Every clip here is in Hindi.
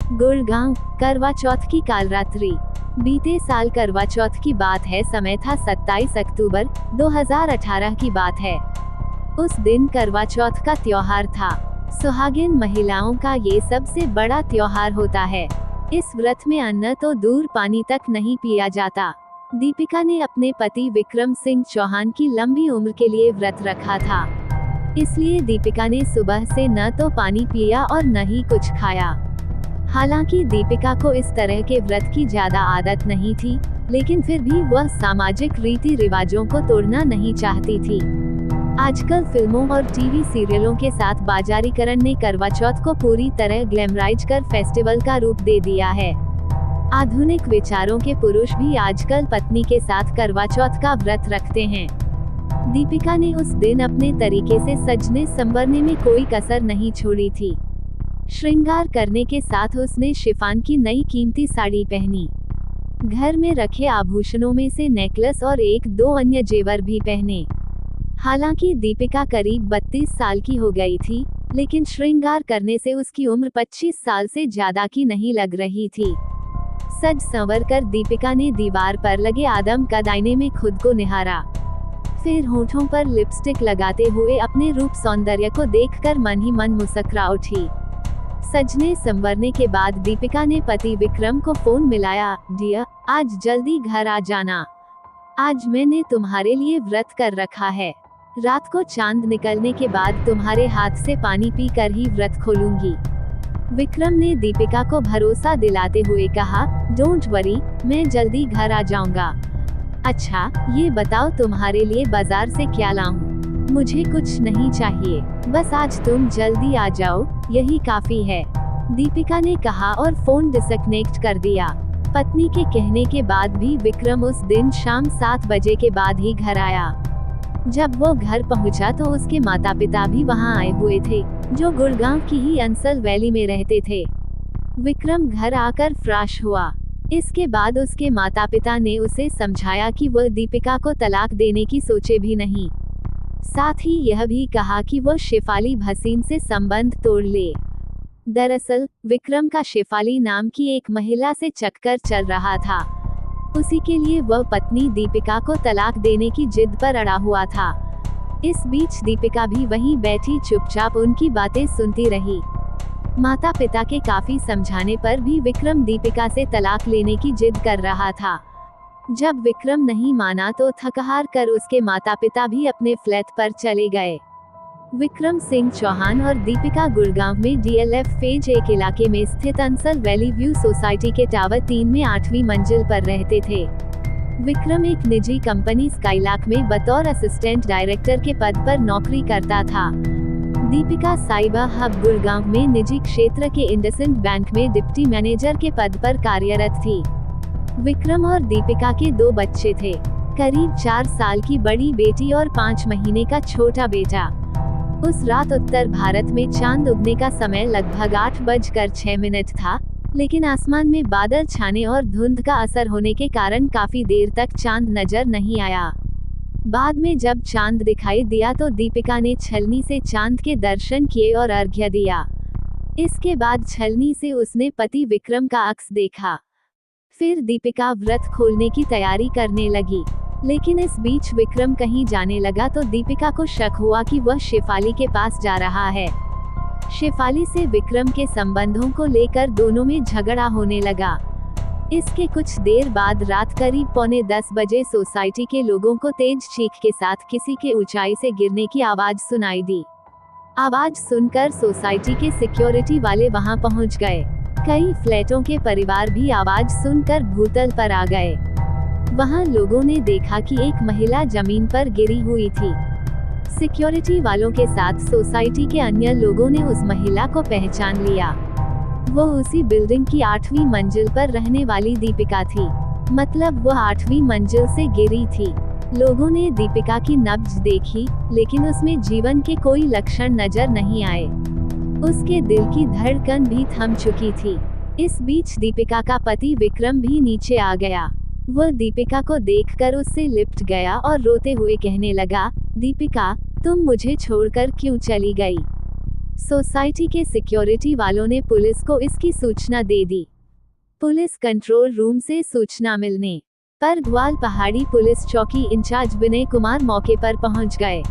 गुड़गांव, करवा चौथ की कालरात्रि। बीते साल करवा चौथ की बात है। समय था 27 अक्टूबर 2018 की बात है। उस दिन करवा चौथ का त्योहार था। सुहागिन महिलाओं का ये सबसे बड़ा त्योहार होता है। इस व्रत में अन्न तो दूर, पानी तक नहीं पिया जाता। दीपिका ने अपने पति विक्रम सिंह चौहान की लंबी उम्र के लिए व्रत रखा था। इसलिए दीपिका ने सुबह से न तो पानी पिया और न ही कुछ खाया। हालांकि दीपिका को इस तरह के व्रत की ज्यादा आदत नहीं थी, लेकिन फिर भी वह सामाजिक रीति रिवाजों को तोड़ना नहीं चाहती थी। आजकल फिल्मों और टीवी सीरियलों के साथ बाजारीकरण ने करवा चौथ को पूरी तरह ग्लैमराइज कर फेस्टिवल का रूप दे दिया है। आधुनिक विचारों के पुरुष भी आजकल पत्नी के साथ करवा चौथ का व्रत रखते हैं। दीपिका ने उस दिन अपने तरीके से सजने संवरने में कोई कसर नहीं छोड़ी थी। श्रृंगार करने के साथ उसने शिफॉन की नई कीमती साड़ी पहनी। घर में रखे आभूषणों में से नेकलेस और एक दो अन्य जेवर भी पहने। हालांकि दीपिका करीब 32 साल की हो गई थी, लेकिन श्रृंगार करने से उसकी उम्र 25 साल से ज्यादा की नहीं लग रही थी। सज संवर कर दीपिका ने दीवार पर लगे आदम का आईने में खुद को निहारा। फिर होठों पर लिपस्टिक लगाते हुए अपने रूप सौंदर्य को देखकर मन ही मन मुस्कुरा उठी। सजने संवरने के बाद दीपिका ने पति विक्रम को फोन मिलाया। डियर, आज जल्दी घर आ जाना। आज मैंने तुम्हारे लिए व्रत कर रखा है। रात को चांद निकलने के बाद तुम्हारे हाथ से पानी पी कर ही व्रत खोलूंगी। विक्रम ने दीपिका को भरोसा दिलाते हुए कहा, डोंट वरी, मैं जल्दी घर आ जाऊंगा। अच्छा, ये बताओ तुम्हारे लिए बाजार से क्या लाऊं? मुझे कुछ नहीं चाहिए, बस आज तुम जल्दी आ जाओ, यही काफी है, दीपिका ने कहा और फोन डिस्कनेक्ट कर दिया। पत्नी के कहने के बाद भी विक्रम उस दिन शाम 7 बजे के बाद ही घर आया। जब वो घर पहुंचा तो उसके माता पिता भी वहां आए हुए थे, जो गुड़गांव की ही अंसल वैली में रहते थे। विक्रम घर आकर फ्रेश हुआ। इसके बाद उसके माता पिता ने उसे समझाया कि वह दीपिका को तलाक देने की सोचे भी नहीं। साथ ही यह भी कहा कि वह शेफाली भसीन से संबंध तोड़ ले। दरअसल विक्रम का शेफाली नाम की एक महिला से चक्कर चल रहा था। उसी के लिए वह पत्नी दीपिका को तलाक देने की जिद पर अड़ा हुआ था। इस बीच दीपिका भी वहीं बैठी चुपचाप उनकी बातें सुनती रही। माता पिता के काफी समझाने पर भी विक्रम दीपिका से तलाक लेने की जिद कर रहा था। जब विक्रम नहीं माना तो थक-हार कर उसके माता पिता भी अपने फ्लैट पर चले गए। विक्रम सिंह चौहान और दीपिका गुड़गांव में DLF फेज 1 इलाके में स्थित अंसल वैली व्यू सोसाइटी के टावर 3 में 8वीं मंजिल पर रहते थे। विक्रम एक निजी कंपनी स्काईलार्क में बतौर असिस्टेंट डायरेक्टर के पद पर नौकरी करता था। दीपिका साइबर हब गुड़गांव में निजी क्षेत्र के इंडसइंड बैंक में डिप्टी मैनेजर के पद पर कार्यरत थी। विक्रम और दीपिका के 2 बच्चे थे, करीब 4 साल की बड़ी बेटी और 5 महीने का छोटा बेटा। उस रात उत्तर भारत में चांद उगने का समय लगभग 8:06 था, लेकिन आसमान में बादल छाने और धुंध का असर होने के कारण काफी देर तक चांद नजर नहीं आया। बाद में जब चांद दिखाई दिया तो दीपिका ने छलनी से चांद के दर्शन किए और अर्घ्य दिया। इसके बाद छलनी से उसने पति विक्रम का अक्स देखा। फिर दीपिका व्रत खोलने की तैयारी करने लगी, लेकिन इस बीच विक्रम कहीं जाने लगा तो दीपिका को शक हुआ कि वह शेफाली के पास जा रहा है। शेफाली से विक्रम के संबंधों को लेकर दोनों में झगड़ा होने लगा। इसके कुछ देर बाद रात करीब 9:45 बजे सोसाइटी के लोगों को तेज चीख के साथ किसी के ऊंचाई से गिरने की आवाज सुनाई दी। आवाज सुनकर सोसाइटी के सिक्योरिटी वाले वहां पहुंच गए। कई फ्लैटों के परिवार भी आवाज सुनकर भूतल पर आ गए। वहां लोगों ने देखा कि एक महिला जमीन पर गिरी हुई थी। सिक्योरिटी वालों के साथ सोसाइटी के अन्य लोगों ने उस महिला को पहचान लिया। वो उसी बिल्डिंग की 8वीं मंजिल पर रहने वाली दीपिका थी। मतलब वह 8वीं मंजिल से गिरी थी। लोगों ने दीपिका की नब्ज देखी, लेकिन उसमें जीवन के कोई लक्षण नजर नहीं आए। उसके दिल की धड़कन भी थम चुकी थी। इस बीच दीपिका का पति विक्रम भी नीचे आ गया। वह दीपिका को देखकर उससे लिपट गया और रोते हुए कहने लगा, दीपिका, तुम मुझे छोड़कर क्यों चली गई? सोसाइटी के सिक्योरिटी वालों ने पुलिस को इसकी सूचना दे दी। पुलिस कंट्रोल रूम से सूचना मिलने पर ग्वाल पहाड़ी पुलिस चौकी इंचार्ज विनय कुमार मौके पर पहुंच गए।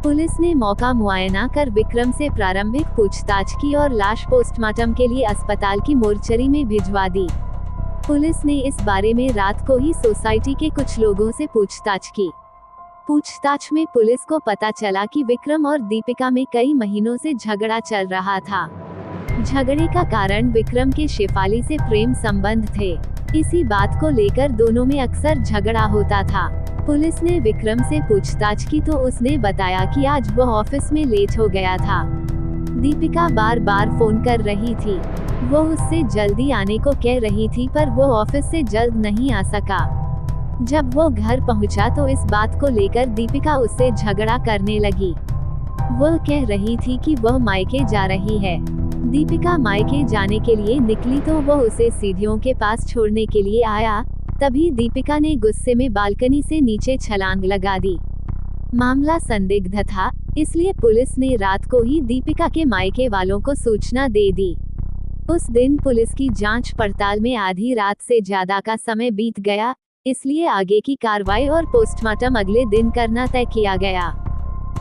पुलिस ने मौका मुआयना कर विक्रम से प्रारंभिक पूछताछ की और लाश पोस्टमार्टम के लिए अस्पताल की मोर्चरी में भिजवा दी। पुलिस ने इस बारे में रात को ही सोसाइटी के कुछ लोगों से पूछताछ की। पूछताछ में पुलिस को पता चला कि विक्रम और दीपिका में कई महीनों से झगड़ा चल रहा था। झगड़े का कारण विक्रम के शेफाली से प्रेम संबंध थे। इसी बात को लेकर दोनों में अक्सर झगड़ा होता था। पुलिस ने विक्रम से पूछताछ की तो उसने बताया कि आज वह ऑफिस में लेट हो गया था। दीपिका बार बार फोन कर रही थी। वो उससे जल्दी आने को कह रही थी पर वो ऑफिस से जल्द नहीं आ सका। जब वो घर पहुंचा तो इस बात को लेकर दीपिका उससे झगड़ा करने लगी। वह कह रही थी कि वह मायके जा रही है। दीपिका मायके जाने के लिए निकली तो वह उसे सीढ़ियों के पास छोड़ने के लिए आया। तभी दीपिका ने गुस्से में बालकनी से नीचे छलांग लगा दी। मामला संदिग्ध था, इसलिए पुलिस ने रात को ही दीपिका के मायके वालों को सूचना दे दी। उस दिन पुलिस की जांच पड़ताल में आधी रात से ज्यादा का समय बीत गया, इसलिए आगे की कार्रवाई और पोस्टमार्टम अगले दिन करना तय किया गया।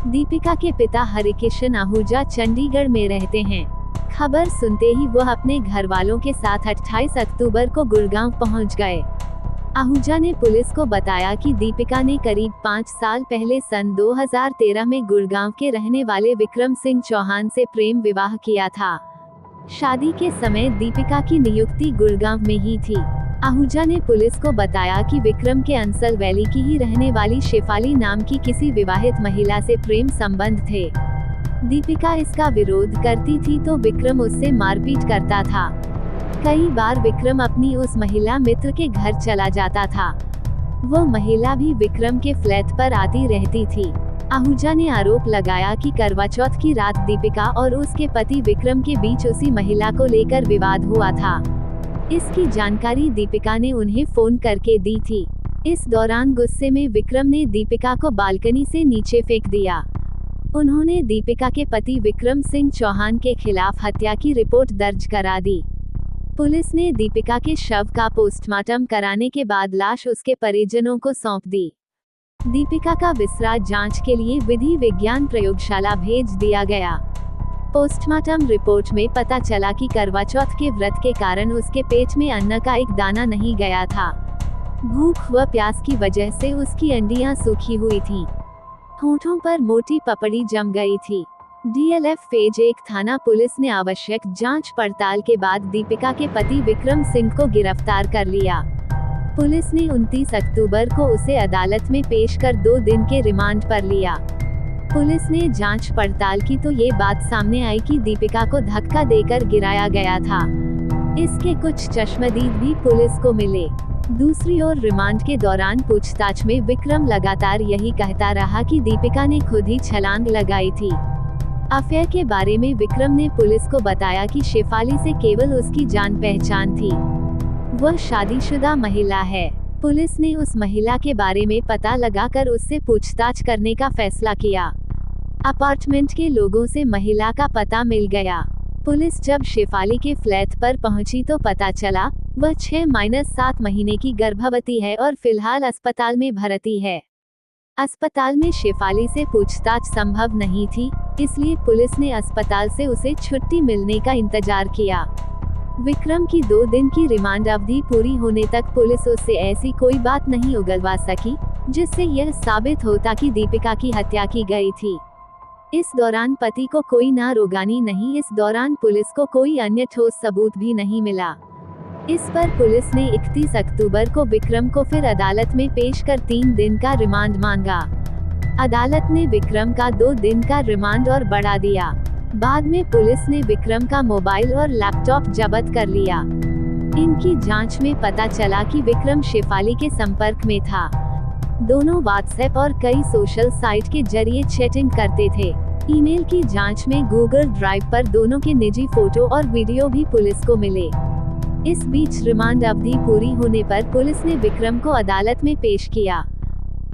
दीपिका के पिता हरिकिशन आहूजा चंडीगढ़ में रहते हैं। खबर सुनते ही वह अपने घर वालों के साथ 28 अक्टूबर को गुड़गांव पहुंच गए। आहूजा ने पुलिस को बताया कि दीपिका ने करीब 5 साल पहले सन 2013 में गुड़गांव के रहने वाले विक्रम सिंह चौहान से प्रेम विवाह किया था। शादी के समय दीपिका की नियुक्ति गुड़गांव में ही थी। आहूजा ने पुलिस को बताया कि विक्रम के अंसल वैली की ही रहने वाली शेफाली नाम की किसी विवाहित महिला से प्रेम संबंध थे। दीपिका इसका विरोध करती थी तो विक्रम उससे मारपीट करता था। कई बार विक्रम अपनी उस महिला मित्र के घर चला जाता था। वो महिला भी विक्रम के फ्लैट पर आती रहती थी। आहूजा ने आरोप लगाया कि करवा चौथ की रात दीपिका और उसके पति विक्रम के बीच उसी महिला को लेकर विवाद हुआ था। इसकी जानकारी दीपिका ने उन्हें फोन करके दी थी। इस दौरान गुस्से में विक्रम ने दीपिका को बालकनी से नीचे फेंक दिया। उन्होंने दीपिका के पति विक्रम सिंह चौहान के खिलाफ हत्या की रिपोर्ट दर्ज करा दी। पुलिस ने दीपिका के शव का पोस्टमार्टम कराने के बाद लाश उसके परिजनों को सौंप दी। दीपिका का विसरा जांच के लिए विधि विज्ञान प्रयोगशाला भेज दिया गया। पोस्टमार्टम रिपोर्ट में पता चला कि करवा चौथ के व्रत के कारण उसके पेट में अन्न का एक दाना नहीं गया था। भूख व प्यास की वजह से उसकी अंडियां सूखी हुई थीं। होठों पर मोटी पपड़ी जम गई थी। DLF फेज 1 थाना पुलिस ने आवश्यक जांच पड़ताल के बाद दीपिका के पति विक्रम सिंह को गिरफ्तार कर लिया। पुलिस ने 29 अक्टूबर को उसे अदालत में पेश कर 2 दिन के रिमांड पर लिया। पुलिस ने जांच पड़ताल की तो ये बात सामने आई कि दीपिका को धक्का देकर गिराया गया था। इसके कुछ चश्मदीद भी पुलिस को मिले। दूसरी ओर रिमांड के दौरान पूछताछ में विक्रम लगातार यही कहता रहा कि दीपिका ने खुद ही छलांग लगाई थी। अफेयर के बारे में विक्रम ने पुलिस को बताया कि शेफाली से केवल उसकी जान पहचान थी। वह शादीशुदा महिला है। पुलिस ने उस महिला के बारे में पता लगाकर उससे पूछताछ करने का फैसला किया। अपार्टमेंट के लोगों से महिला का पता मिल गया। पुलिस जब शेफाली के फ्लैट पर पहुंची तो पता चला वह 6-7 महीने की गर्भवती है और फिलहाल अस्पताल में भर्ती है। अस्पताल में शेफाली से पूछताछ संभव नहीं थी, इसलिए पुलिस ने अस्पताल से उसे छुट्टी मिलने का इंतजार किया। विक्रम की 2 दिन की रिमांड अवधि पूरी होने तक पुलिस उससे ऐसी कोई बात नहीं उगलवा सकी जिससे यह साबित होता कि दीपिका की हत्या की गई थी। इस दौरान पति को कोई नारोगानी नहीं। इस दौरान पुलिस को कोई अन्य ठोस सबूत भी नहीं मिला। इस पर पुलिस ने 31 अक्टूबर को विक्रम को फिर अदालत में पेश कर 3 दिन का रिमांड मांगा। अदालत ने विक्रम का 2 दिन का रिमांड और बढ़ा दिया। बाद में पुलिस ने विक्रम का मोबाइल और लैपटॉप जब्त कर लिया। इनकी जांच में पता चला कि विक्रम शेफाली के संपर्क में था। दोनों व्हाट्सएप और कई सोशल साइट के जरिए चैटिंग करते थे। ईमेल की जांच में गूगल ड्राइव पर दोनों के निजी फोटो और वीडियो भी पुलिस को मिले। इस बीच रिमांड अवधि पूरी होने पर पुलिस ने विक्रम को अदालत में पेश किया।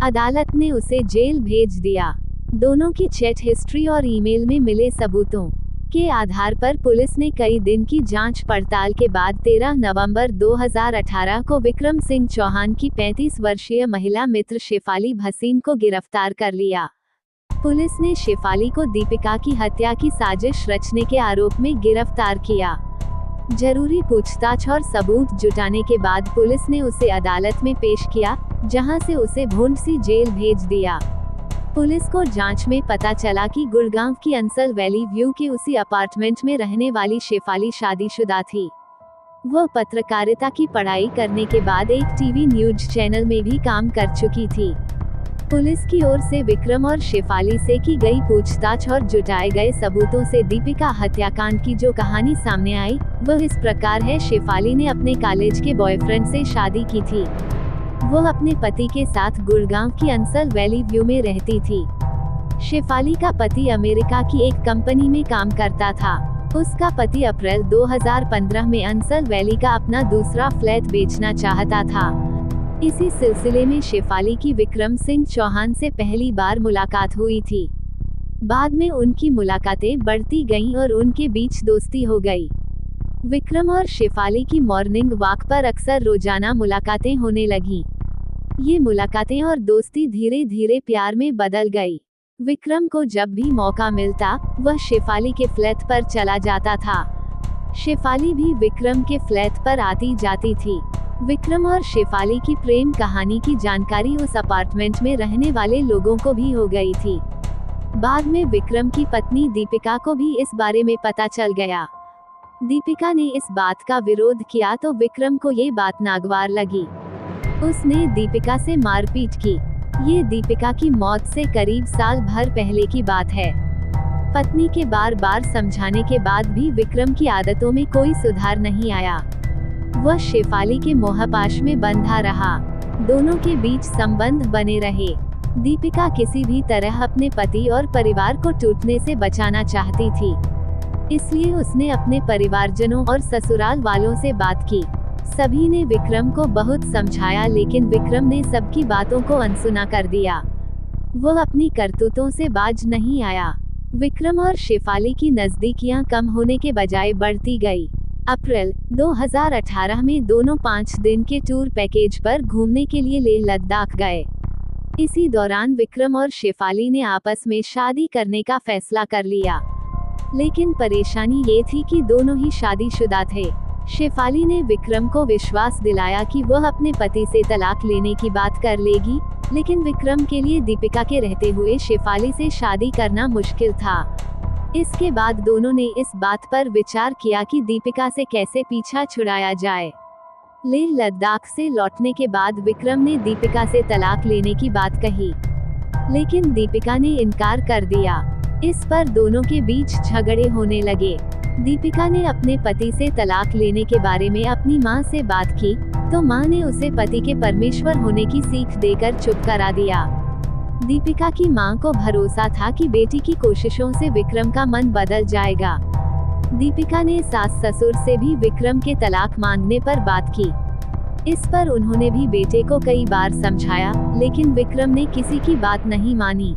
अदालत ने उसे जेल भेज दिया। दोनों की चैट हिस्ट्री और ईमेल में मिले सबूतों के आधार पर पुलिस ने कई दिन की जांच पड़ताल के बाद 13 नवंबर 2018 को विक्रम सिंह चौहान की 35 वर्षीय महिला मित्र शेफाली भसीन को गिरफ्तार कर लिया। पुलिस ने शेफाली को दीपिका की हत्या की साजिश रचने के आरोप में गिरफ्तार किया। जरूरी पूछताछ और सबूत जुटाने के बाद पुलिस ने उसे अदालत में पेश किया, जहां से उसे भूंडसी जेल भेज दिया। पुलिस को जांच में पता चला कि गुड़गांव की अंसल वैली व्यू के उसी अपार्टमेंट में रहने वाली शेफाली शादीशुदा थी। वह पत्रकारिता की पढ़ाई करने के बाद एक टीवी न्यूज चैनल में भी काम कर चुकी थी। पुलिस की ओर से विक्रम और शेफाली से की गई पूछताछ और जुटाए गए सबूतों से दीपिका हत्याकांड की जो कहानी सामने आई, वह इस प्रकार है। शेफाली ने अपने कॉलेज के बॉयफ्रेंड से शादी की थी। वह अपने पति के साथ गुड़गांव की अंसल वैली व्यू में रहती थी। शेफाली का पति अमेरिका की एक कंपनी में काम करता था। उसका पति अप्रैल 2015 में अंसल वैली का अपना दूसरा फ्लैट बेचना चाहता था। इसी सिलसिले में शेफाली की विक्रम सिंह चौहान से पहली बार मुलाकात हुई थी। बाद में उनकी मुलाकातें बढ़ती गईं और उनके बीच दोस्ती हो गई। विक्रम और शेफाली की मॉर्निंग वॉक पर अक्सर रोजाना मुलाकातें होने लगीं। ये मुलाकातें और दोस्ती धीरे धीरे प्यार में बदल गई। विक्रम को जब भी मौका मिलता, वह शेफाली के फ्लैट पर चला जाता था। शेफाली भी विक्रम के फ्लैट पर आती जाती थी। विक्रम और शेफाली की प्रेम कहानी की जानकारी उस अपार्टमेंट में रहने वाले लोगों को भी हो गई थी। बाद में विक्रम की पत्नी दीपिका को भी इस बारे में पता चल गया। दीपिका ने इस बात का विरोध किया तो विक्रम को ये बात नागवार लगी। उसने दीपिका से मारपीट की। ये दीपिका की मौत से करीब साल भर पहले की बात है। पत्नी के बार बार समझाने के बाद भी विक्रम की आदतों में कोई सुधार नहीं आया। वह शेफाली के मोहपाश में बंधा रहा। दोनों के बीच संबंध बने रहे। दीपिका किसी भी तरह अपने पति और परिवार को टूटने से बचाना चाहती थी, इसलिए उसने अपने परिवारजनों और ससुराल वालों से बात की। सभी ने विक्रम को बहुत समझाया, लेकिन विक्रम ने सबकी बातों को अनसुना कर दिया। वह अपनी करतूतों से बाज नहीं आया। विक्रम और शेफाली की नजदीकियां कम होने के बजाय बढ़ती गई। अप्रैल 2018 में दोनों 5 दिन के टूर पैकेज पर घूमने के लिए लेह लद्दाख गए। इसी दौरान विक्रम और शेफाली ने आपस में शादी करने का फैसला कर लिया, लेकिन परेशानी ये थी कि दोनों ही शादीशुदा थे। शेफाली ने विक्रम को विश्वास दिलाया कि वह अपने पति से तलाक लेने की बात कर लेगी, लेकिन विक्रम के लिए दीपिका के रहते हुए शेफाली से शादी करना मुश्किल था। इसके बाद दोनों ने इस बात पर विचार किया कि दीपिका से कैसे पीछा छुड़ाया जाए। लेह लद्दाख से लौटने के बाद विक्रम ने दीपिका से तलाक लेने की बात कही, लेकिन दीपिका ने इनकार कर दिया। इस पर दोनों के बीच झगड़े होने लगे। दीपिका ने अपने पति से तलाक लेने के बारे में अपनी मां से बात की, तो मां ने उसे पति के परमेश्वर होने की सीख देकर चुप करा दिया। दीपिका की मां को भरोसा था कि बेटी की कोशिशों से विक्रम का मन बदल जाएगा। दीपिका ने सास ससुर से भी विक्रम के तलाक मांगने पर बात की। इस पर उन्होंने भी बेटे को कई बार समझाया, लेकिन विक्रम ने किसी की बात नहीं मानी।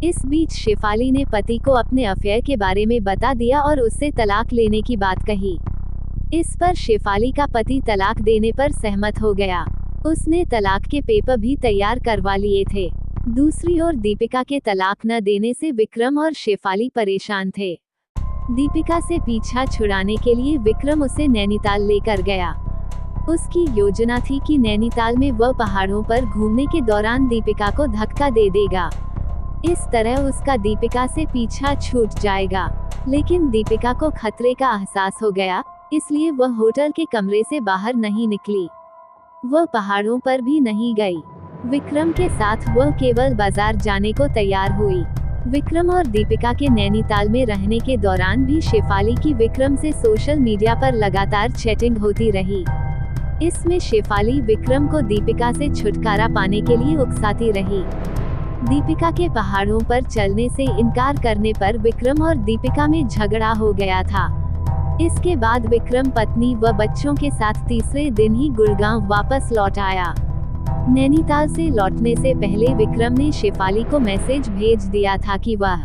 इस बीच शेफाली ने पति को अपने अफेयर के बारे में बता दिया और उससे तलाक लेने की बात कही। इस पर शेफाली का पति तलाक देने पर सहमत हो गया। उसने तलाक के पेपर भी तैयार करवा लिए थे। दूसरी ओर दीपिका के तलाक न देने से विक्रम और शेफाली परेशान थे। दीपिका से पीछा छुड़ाने के लिए विक्रम उसे नैनीताल लेकर गया। उसकी योजना थी कि नैनीताल में वह पहाड़ों पर घूमने के दौरान दीपिका को धक्का दे देगा। इस तरह उसका दीपिका से पीछा छूट जाएगा, लेकिन दीपिका को खतरे का एहसास हो गया, इसलिए वह होटल के कमरे से बाहर नहीं निकली। वह पहाड़ों पर भी नहीं गई। विक्रम के साथ वह केवल बाजार जाने को तैयार हुई। विक्रम और दीपिका के नैनीताल में रहने के दौरान भी शेफाली की विक्रम से सोशल मीडिया पर लगातार चैटिंग होती रही। इसमें शेफाली विक्रम को दीपिका से छुटकारा पाने के लिए उकसाती रही। दीपिका के पहाड़ों पर चलने से इनकार करने पर विक्रम और दीपिका में झगड़ा हो गया था। इसके बाद विक्रम पत्नी व बच्चों के साथ तीसरे दिन ही गुड़गांव वापस लौट आया। नैनीताल से लौटने से पहले विक्रम ने शेफाली को मैसेज भेज दिया था कि वह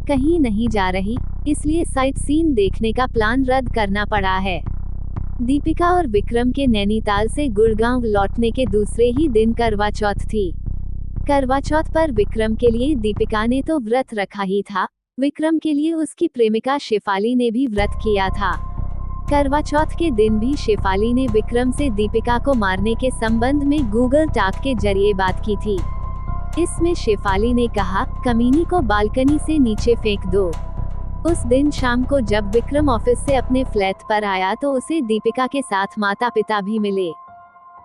कहीं नहीं जा रही, इसलिए साइट सीन देखने का प्लान रद्द करना पड़ा है। दीपिका और विक्रम के नैनीताल से गुड़गांव लौटने के दूसरे ही दिन करवा चौथ थी। करवा चौथ पर विक्रम के लिए दीपिका ने तो व्रत रखा ही था, विक्रम के लिए उसकी प्रेमिका शेफाली ने भी व्रत किया था। करवा चौथ के दिन भी शेफाली ने विक्रम से दीपिका को मारने के संबंध में गूगल टॉक के जरिए बात की थी। इसमें शेफाली ने कहा, कमीनी को बालकनी से नीचे फेंक दो। उस दिन शाम को जब विक्रम ऑफिस से अपने फ्लैट पर आया तो उसे दीपिका के साथ माता पिता भी मिले।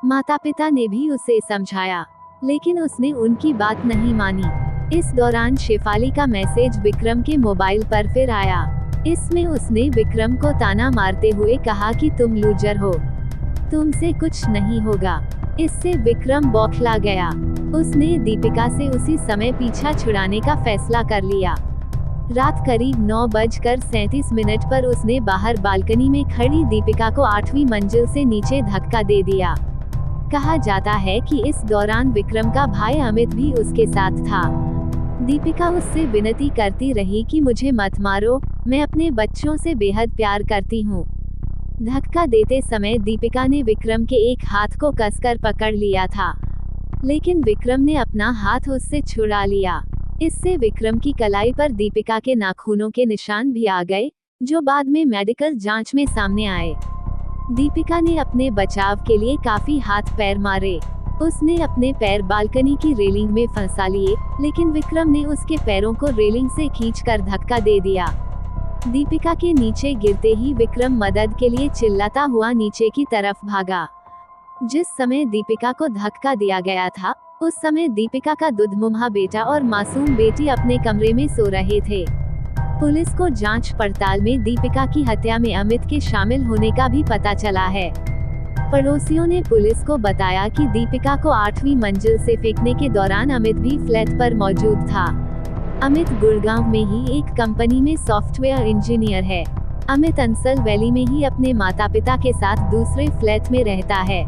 माता पिता ने भी उसे समझाया, लेकिन उसने उनकी बात नहीं मानी। इस दौरान शेफाली का मैसेज विक्रम के मोबाइल पर फिर आया। इसमें उसने विक्रम को ताना मारते हुए कहा कि तुम लूजर हो, तुमसे कुछ नहीं होगा। इससे विक्रम बौखला गया। उसने दीपिका से उसी समय पीछा छुड़ाने का फैसला कर लिया। रात करीब 9:37 पर उसने बाहर बालकनी में खड़ी दीपिका को 8वीं मंजिल से नीचे धक्का दे दिया। कहा जाता है कि इस दौरान विक्रम का भाई अमित भी उसके साथ था। दीपिका उससे विनती करती रही कि मुझे मत मारो, मैं अपने बच्चों से बेहद प्यार करती हूँ। धक्का देते समय दीपिका ने विक्रम के एक हाथ को कसकर पकड़ लिया था, लेकिन विक्रम ने अपना हाथ उससे छुड़ा लिया। इससे विक्रम की कलाई पर दीपिका के नाखूनों के निशान भी आ गए, जो बाद में मेडिकल जांच में सामने आए। दीपिका ने अपने बचाव के लिए काफी हाथ पैर मारे। उसने अपने पैर बालकनी की रेलिंग में फंसा लिए, लेकिन विक्रम ने उसके पैरों को रेलिंग से खींचकर धक्का दे दिया। दीपिका के नीचे गिरते ही विक्रम मदद के लिए चिल्लाता हुआ नीचे की तरफ भागा। जिस समय दीपिका को धक्का दिया गया था, उस समय दीपिका का दुधमुंहा बेटा और मासूम बेटी अपने कमरे में सो रहे थे। पुलिस को जांच पड़ताल में दीपिका की हत्या में अमित के शामिल होने का भी पता चला है। पड़ोसियों ने पुलिस को बताया कि दीपिका को 8वीं मंजिल से फेंकने के दौरान अमित भी फ्लैट पर मौजूद था। अमित गुड़गांव में ही एक कंपनी में सॉफ्टवेयर इंजीनियर है। अमित अंसल वैली में ही अपने माता पिता के साथ दूसरे फ्लैट में रहता है।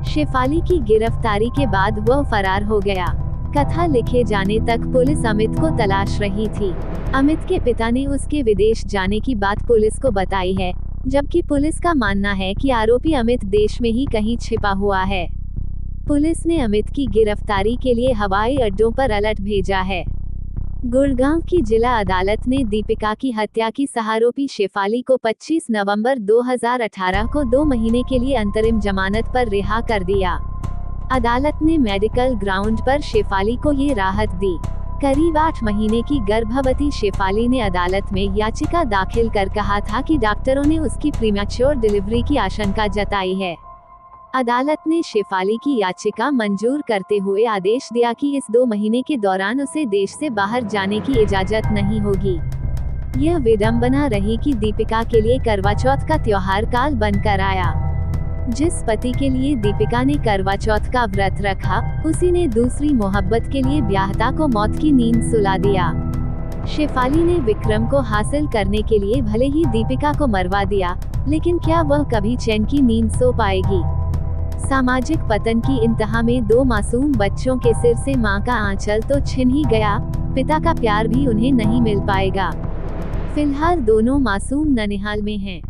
शेफाली की गिरफ्तारी के बाद वह फरार हो गया। कथा लिखे जाने तक पुलिस अमित को तलाश रही थी। अमित के पिता ने उसके विदेश जाने की बात पुलिस को बताई है, जबकि पुलिस का मानना है कि आरोपी अमित देश में ही कहीं छिपा हुआ है। पुलिस ने अमित की गिरफ्तारी के लिए हवाई अड्डों पर अलर्ट भेजा है। गुड़गांव की जिला अदालत ने दीपिका की हत्या की सहारोपी शेफाली को 25 नवंबर 2018 को 2 महीने के लिए अंतरिम जमानत पर रिहा कर दिया। अदालत ने मेडिकल ग्राउंड पर शेफाली को ये राहत दी। करीब 8 महीने की गर्भवती शेफाली ने अदालत में याचिका दाखिल कर कहा था कि डॉक्टरों ने उसकी प्रीमैच्योर डिलीवरी की आशंका जताई है। अदालत ने शेफाली की याचिका मंजूर करते हुए आदेश दिया कि इस 2 महीने के दौरान उसे देश से बाहर जाने की इजाजत नहीं होगी। यह विडंबना रही कि दीपिका के लिए करवा चौथ का त्योहार काल बनकर आया। जिस पति के लिए दीपिका ने करवा चौथ का व्रत रखा, उसी ने दूसरी मोहब्बत के लिए ब्याहता को मौत की नींद सुला दिया। शेफाली ने विक्रम को हासिल करने के लिए भले ही दीपिका को मरवा दिया, लेकिन क्या वह कभी चैन की नींद सो पाएगी? सामाजिक पतन की इंतहा में 2 मासूम बच्चों के सिर से मां का आंचल तो छिन ही गया, पिता का प्यार भी उन्हें नहीं मिल पाएगा। फिलहाल दोनों मासूम ननिहाल में हैं।